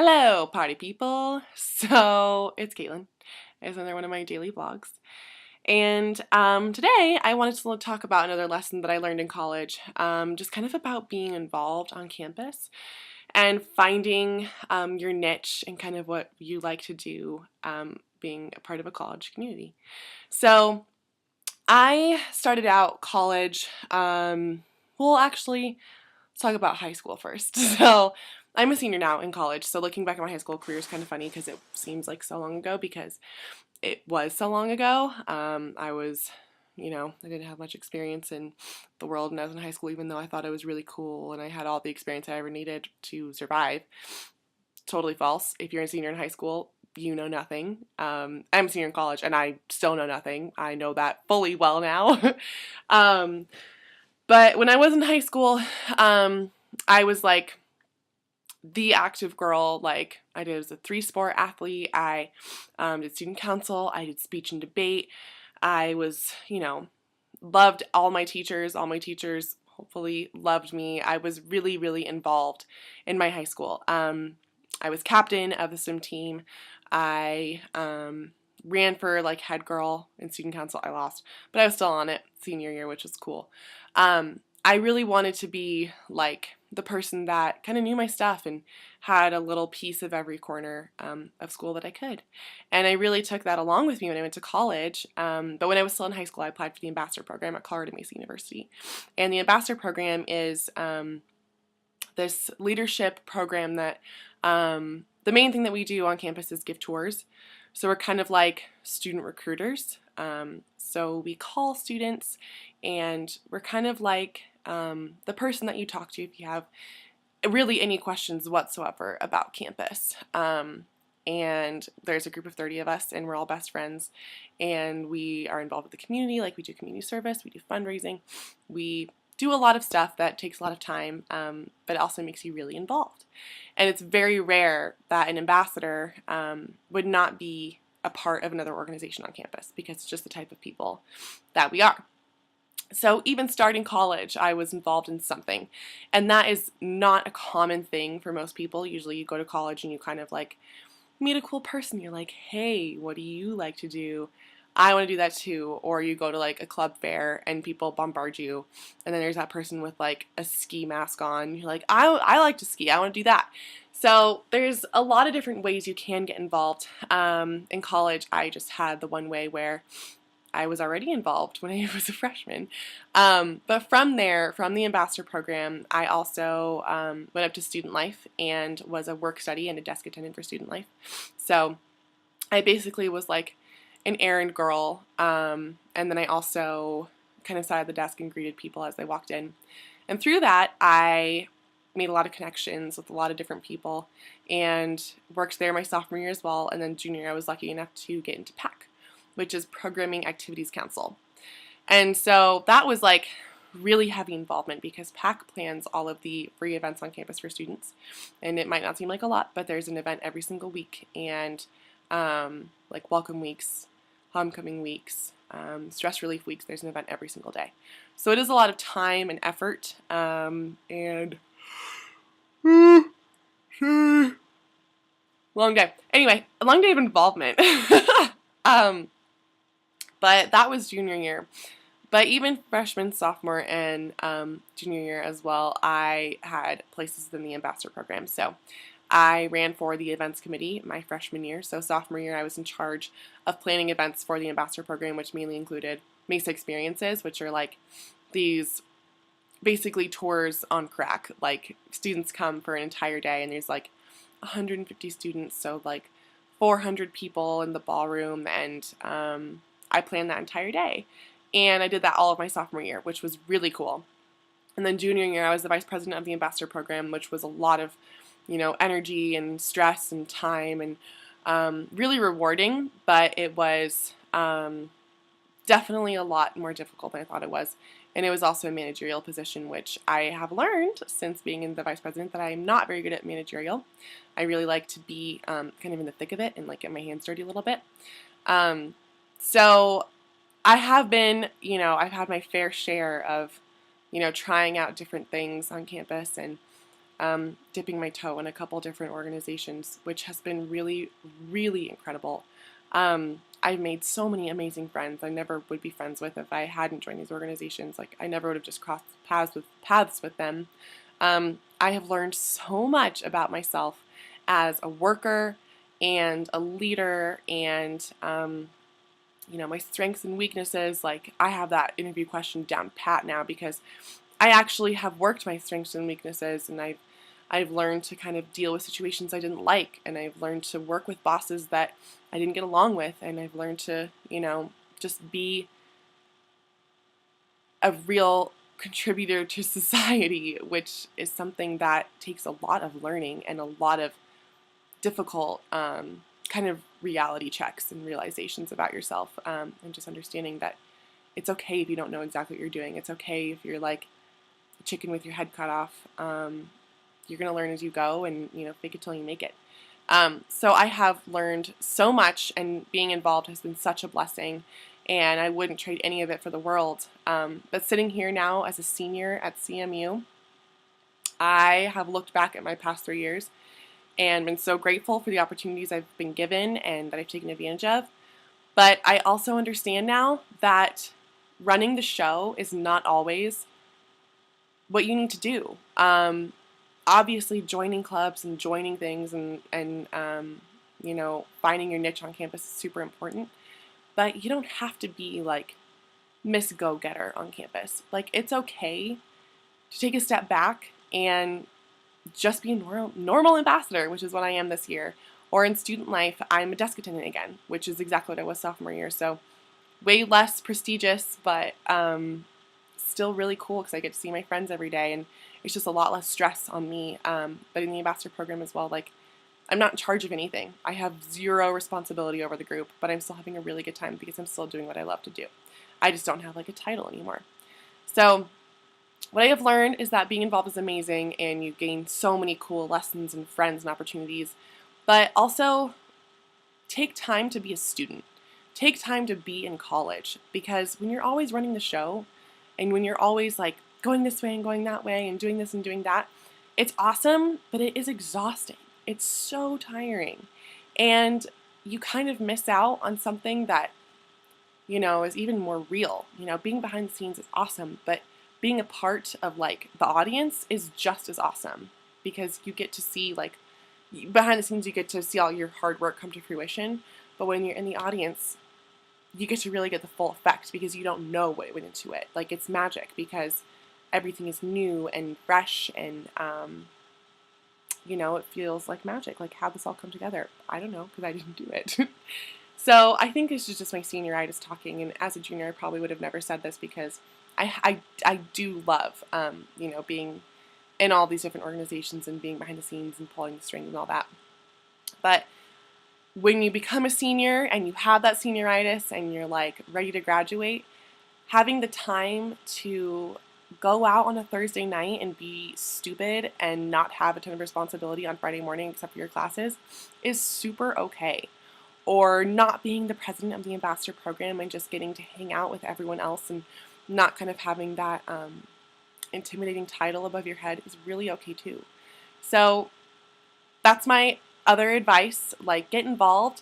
Hello, party people. So it's Caitlin. It's another one of my daily vlogs. And today I wanted to talk about another lesson that I learned in college, just kind of about being involved on campus and finding your niche and kind of what you like to do being a part of a college community. So I started out college, actually, let's talk about high school first. So I'm a senior now in college, so looking back at my high school career is kind of funny because it seems like so long ago because it was so long ago. I didn't have much experience in the world when I was in high school, even though I thought it was really cool and I had all the experience I ever needed to survive. Totally false. If you're a senior in high school, you know nothing. I'm a senior in college and I still know nothing. I know that fully well now. But when I was in high school, I was like the active girl. Like I did as a 3-sport athlete. I did student council. I did speech and debate. I was, loved all my teachers. All my teachers hopefully loved me. I was really, really involved in my high school. I was captain of the swim team. I ran for like head girl in student council. I lost, but I was still on it senior year, which was cool. I really wanted to be like the person that kind of knew my stuff and had a little piece of every corner of school that I could. And I really took that along with me when I went to college. But when I was still in high school, I applied for the ambassador program at Colorado Mesa University. And the ambassador program is this leadership program that the main thing that we do on campus is give tours. So we're kind of like student recruiters. So we call students and we're kind of like the person that you talk to if you have really any questions whatsoever about campus. And there's a group of 30 of us and we're all best friends and we are involved with the community. Like we do community service, we do fundraising, we do a lot of stuff that takes a lot of time, but also makes you really involved. And it's very rare that an ambassador would not be a part of another organization on campus because it's just the type of people that we are. So even starting college, I was involved in something. And that is not a common thing for most people. Usually you go to college and you kind of like meet a cool person. You're like, hey, what do you like to do? I want to do that too. Or you go to like a club fair and people bombard you. And then there's that person with like a ski mask on. You're like, I like to ski. I want to do that. So there's a lot of different ways you can get involved. In college, I just had the one way where I was already involved when I was a freshman. But from there, from the ambassador program, I also went up to student life and was a work study and a desk attendant for student life. So I basically was like an errand girl, and then I also kind of sat at the desk and greeted people as they walked in. And through that, I made a lot of connections with a lot of different people and worked there my sophomore year as well. And then junior year, I was lucky enough to get into PAC, which is Programming Activities Council. And so that was like really heavy involvement because PAC plans all of the free events on campus for students. And it might not seem like a lot, but there's an event every single week. And like welcome weeks, homecoming weeks, stress relief weeks, there's an event every single day. So it is a lot of time and effort. Long day. Anyway, a long day of involvement. But that was junior year. But even freshman, sophomore, and junior year as well, I had places in the ambassador program. So I ran for the events committee my freshman year. So sophomore year, I was in charge of planning events for the ambassador program, which mainly included Mesa Experiences, which are like these basically tours on crack. Like students come for an entire day and there's like 150 students, so like 400 people in the ballroom, and I planned that entire day. And I did that all of my sophomore year, which was really cool. And then junior year, I was the vice president of the ambassador program, which was a lot of, energy and stress and time and really rewarding, but it was definitely a lot more difficult than I thought it was. And it was also a managerial position, which I have learned since being in the vice president that I'm not very good at managerial. I really like to be kind of in the thick of it and like get my hands dirty a little bit. So I have been, I've had my fair share of, trying out different things on campus and dipping my toe in a couple different organizations, which has been really, really incredible. I've made so many amazing friends I never would be friends with if I hadn't joined these organizations. Like, I never would have just crossed paths with them. I have learned so much about myself as a worker and a leader, and my strengths and weaknesses. Like, I have that interview question down pat now because I actually have worked my strengths and weaknesses, and I've learned to kind of deal with situations I didn't like, and I've learned to work with bosses that I didn't get along with, and I've learned to, just be a real contributor to society, which is something that takes a lot of learning and a lot of difficult kind of reality checks and realizations about yourself, and just understanding that it's okay if you don't know exactly what you're doing. It's okay if you're like a chicken with your head cut off. You're going to learn as you go, and, fake it till you make it. So I have learned so much, and being involved has been such a blessing, and I wouldn't trade any of it for the world. But sitting here now as a senior at CMU, I have looked back at my past 3 years and been so grateful for the opportunities I've been given and that I've taken advantage of. But I also understand now that running the show is not always what you need to do. Obviously, joining clubs and joining things and finding your niche on campus is super important. But you don't have to be like Miss Go-Getter on campus. Like, it's okay to take a step back and just be a normal ambassador, which is what I am this year. Or in student life, I'm a desk attendant again, which is exactly what I was sophomore year. So way less prestigious, but still really cool because I get to see my friends every day, and it's just a lot less stress on me. But in the ambassador program as well, like, I'm not in charge of anything. I have zero responsibility over the group, but I'm still having a really good time because I'm still doing what I love to do. I just don't have like a title anymore. So what I have learned is that being involved is amazing, and you gain so many cool lessons and friends and opportunities, but also take time to be a student. Take time to be in college, because when you're always running the show and when you're always like going this way and going that way and doing this and doing that, it's awesome, but it is exhausting. It's so tiring. And you kind of miss out on something that, is even more real. Being behind the scenes is awesome, but being a part of like the audience is just as awesome, because you get to see like behind the scenes, you get to see all your hard work come to fruition. But when you're in the audience, you get to really get the full effect because you don't know what went into it. Like, it's magic because everything is new and fresh, and it feels like magic. Like, how'd this all come together? I don't know, because I didn't do it. So I think this is just my senioritis talking, and as a junior I probably would have never said this because I do love being in all these different organizations and being behind the scenes and pulling the strings and all that. But when you become a senior and you have that senioritis and you're like ready to graduate, having the time to go out on a Thursday night and be stupid and not have a ton of responsibility on Friday morning except for your classes is super okay. Or not being the president of the ambassador program and just getting to hang out with everyone else and not kind of having that intimidating title above your head is really okay too. So that's my other advice. Like, get involved,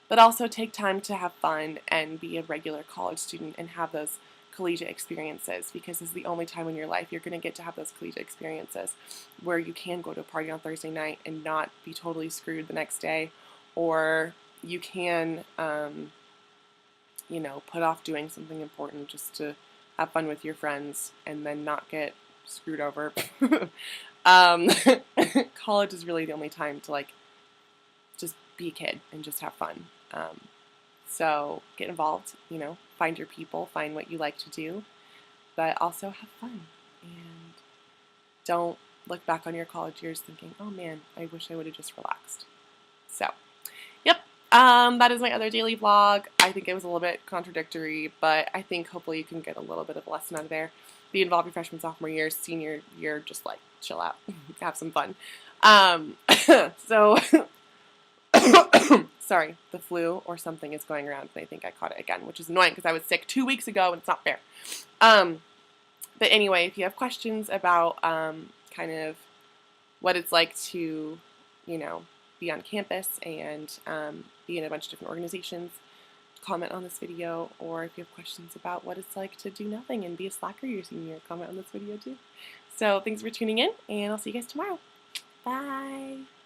but also take time to have fun and be a regular college student and have those collegiate experiences, because it's the only time in your life you're going to get to have those collegiate experiences where you can go to a party on Thursday night and not be totally screwed the next day, or you can put off doing something important just to have fun with your friends and then not get screwed over. College is really the only time to like just be a kid and just have fun. So get involved, find your people, find what you like to do, but also have fun. And don't look back on your college years thinking, oh man, I wish I would have just relaxed. So, yep. That is my other daily vlog. I think it was a little bit contradictory, but I think hopefully you can get a little bit of a lesson out of there. Be involved your freshman, sophomore year, senior year, just like chill out, have some fun. So, sorry, the flu or something is going around, and I think I caught it again, which is annoying because I was sick 2 weeks ago, and it's not fair. But anyway, if you have questions about kind of what it's like to, you know, be on campus and be in a bunch of different organizations, comment on this video. Or if you have questions about what it's like to do nothing and be a slacker your senior year, comment on this video too. So thanks for tuning in, and I'll see you guys tomorrow. Bye!